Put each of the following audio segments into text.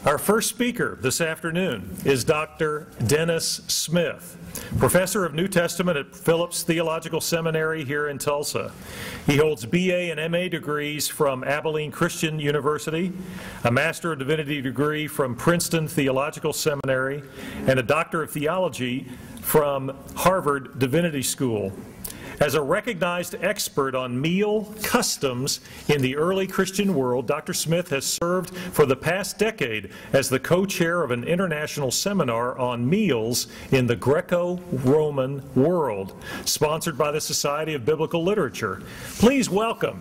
Our first speaker this afternoon is Dr. Dennis Smith, professor of New Testament at Phillips Theological Seminary here in Tulsa. He holds BA and MA degrees from Abilene Christian University, a Master of Divinity degree from Princeton Theological Seminary, and a Doctor of Theology from Harvard Divinity School. As a recognized expert on meal customs in the early Christian world, Dr. Smith has served for the past decade as the co-chair of an international seminar on meals in the Greco-Roman world, sponsored by the Society of Biblical Literature. Please welcome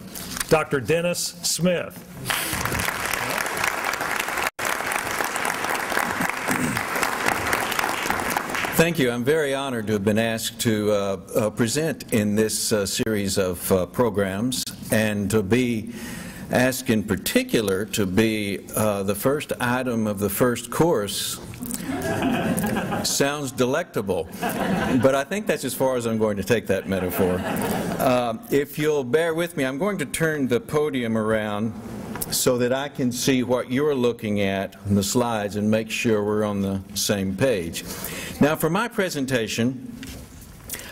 Dr. Dennis Smith. Thank you. I'm very honored to have been asked to present in this series of programs, and to be asked in particular to be the first item of the first course sounds delectable, but I think that's as far as I'm going to take that metaphor. If you'll bear with me, I'm going to turn the podium around so that I can see what you're looking at on the slides and make sure we're on the same page. Now, for my presentation,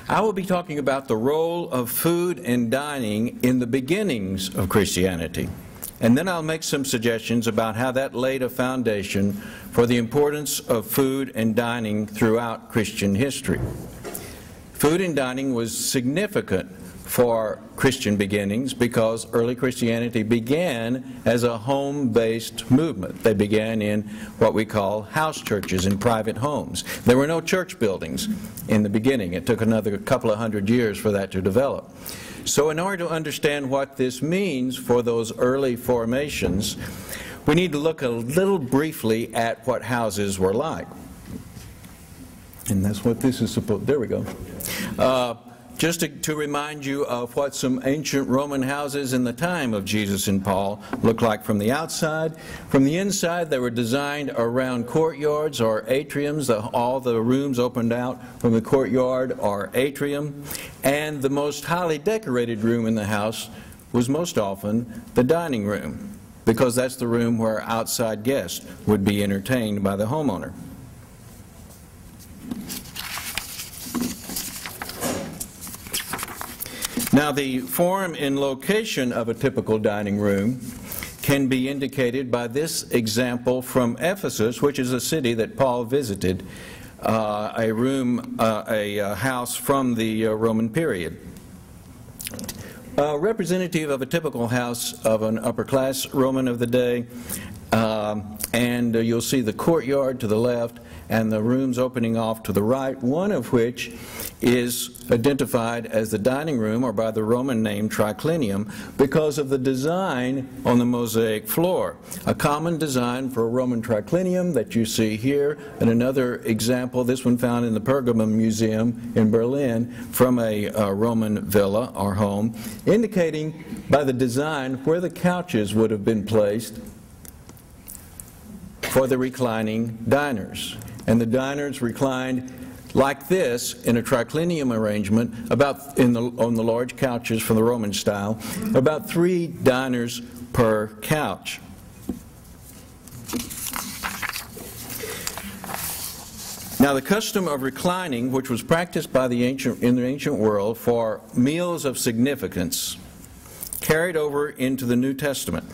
I will be talking about the role of food and dining in the beginnings of Christianity. And then I'll make some suggestions about how that laid a foundation for the importance of food and dining throughout Christian history. Food and dining was significant for Christian beginnings because early Christianity began as a home-based movement. They began in what we call house churches in private homes. There were no church buildings in the beginning. It took another couple of hundred years for that to develop. So in order to understand what this means for those early formations, we need to look a little briefly at what houses were like. And that's what this is supposed, there we go. Just to remind you of what some ancient Roman houses in the time of Jesus and Paul looked like from the outside. From the inside, they were designed around courtyards or atriums. All the rooms opened out from the courtyard or atrium. And the most highly decorated room in the house was most often the dining room, because that's the room where outside guests would be entertained by the homeowner. Now, the form and location of a typical dining room can be indicated by this example from Ephesus, which is a city that Paul visited, a house from the Roman period. Representative of a typical house of an upper-class Roman of the day, and you'll see the courtyard to the left and the rooms opening off to the right, one of which is identified as the dining room, or by the Roman name triclinium, because of the design on the mosaic floor. A common design for a Roman triclinium that you see here, and another example, this one found in the Pergamum Museum in Berlin, from a Roman villa or home, indicating by the design where the couches would have been placed for the reclining diners. And the diners reclined like this in a triclinium arrangement, about on the large couches from the Roman style, about 3 diners per couch. Now, the custom of reclining, which was practiced by in the ancient world for meals of significance, carried over into the New Testament,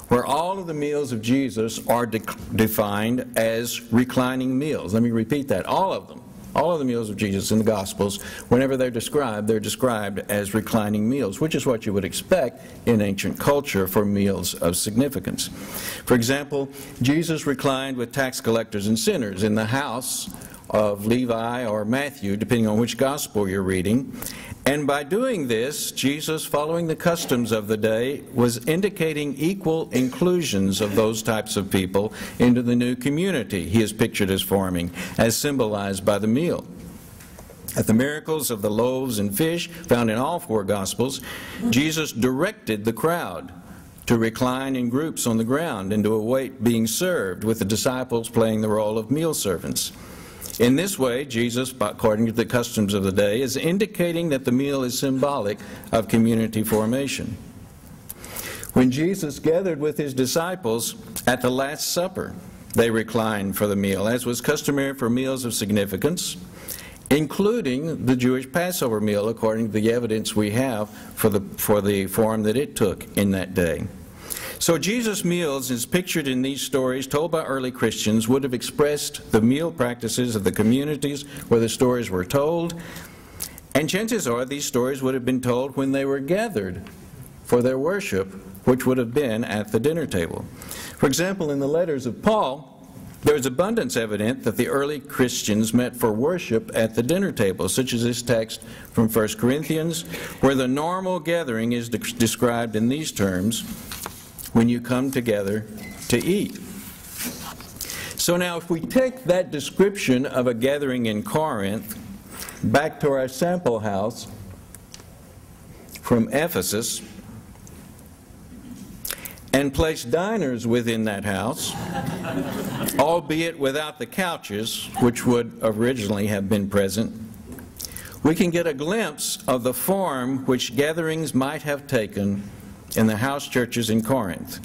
where all of the meals of Jesus are defined as reclining meals. Let me repeat that. All of them. All of the meals of Jesus in the Gospels, whenever they're described as reclining meals, which is what you would expect in ancient culture for meals of significance. For example, Jesus reclined with tax collectors and sinners in the house of Levi or Matthew, depending on which gospel you're reading. And by doing this, Jesus, following the customs of the day, was indicating equal inclusions of those types of people into the new community he is pictured as forming, as symbolized by the meal. At the miracles of the loaves and fish, found in all 4 Gospels, Jesus directed the crowd to recline in groups on the ground and to await being served, with the disciples playing the role of meal servants. In this way, Jesus, according to the customs of the day, is indicating that the meal is symbolic of community formation. When Jesus gathered with his disciples At the Last Supper, they reclined for the meal, as was customary for meals of significance, including the Jewish Passover meal, according to the evidence we have for the form that it took in that day. So Jesus' meals, as pictured in these stories told by early Christians, would have expressed the meal practices of the communities where the stories were told, and chances are these stories would have been told when they were gathered for their worship, which would have been at the dinner table. For example, in the letters of Paul, there is abundance evident that the early Christians met for worship at the dinner table, such as this text from 1 Corinthians, where the normal gathering is described in these terms: when you come together to eat. So now if we take that description of a gathering in Corinth back to our sample house from Ephesus and place diners within that house, albeit without the couches, which would originally have been present, we can get a glimpse of the form which gatherings might have taken in the house churches in Corinth,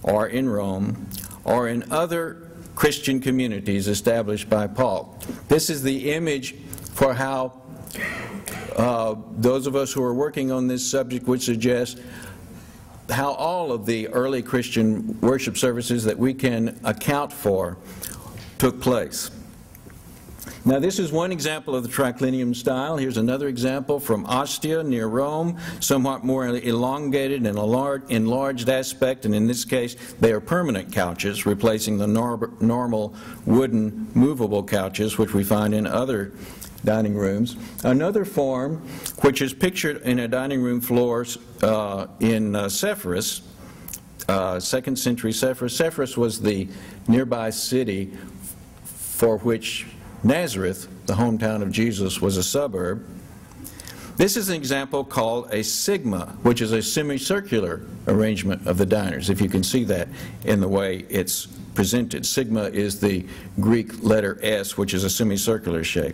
or in Rome, or in other Christian communities established by Paul. This is the image for how those of us who are working on this subject would suggest how all of the early Christian worship services that we can account for took place. Now, this is one example of the triclinium style. Here's another example from Ostia near Rome, somewhat more elongated and enlarged aspect, and in this case they are permanent couches, replacing the normal wooden movable couches which we find in other dining rooms. Another form, which is pictured in a dining room floor in Sepphoris, 2nd century Sepphoris. Sepphoris was the nearby city for which Nazareth, the hometown of Jesus, was a suburb. This is an example called a sigma, which is a semicircular arrangement of the diners, if you can see that in the way it's presented. Sigma is the Greek letter S, which is a semicircular shape.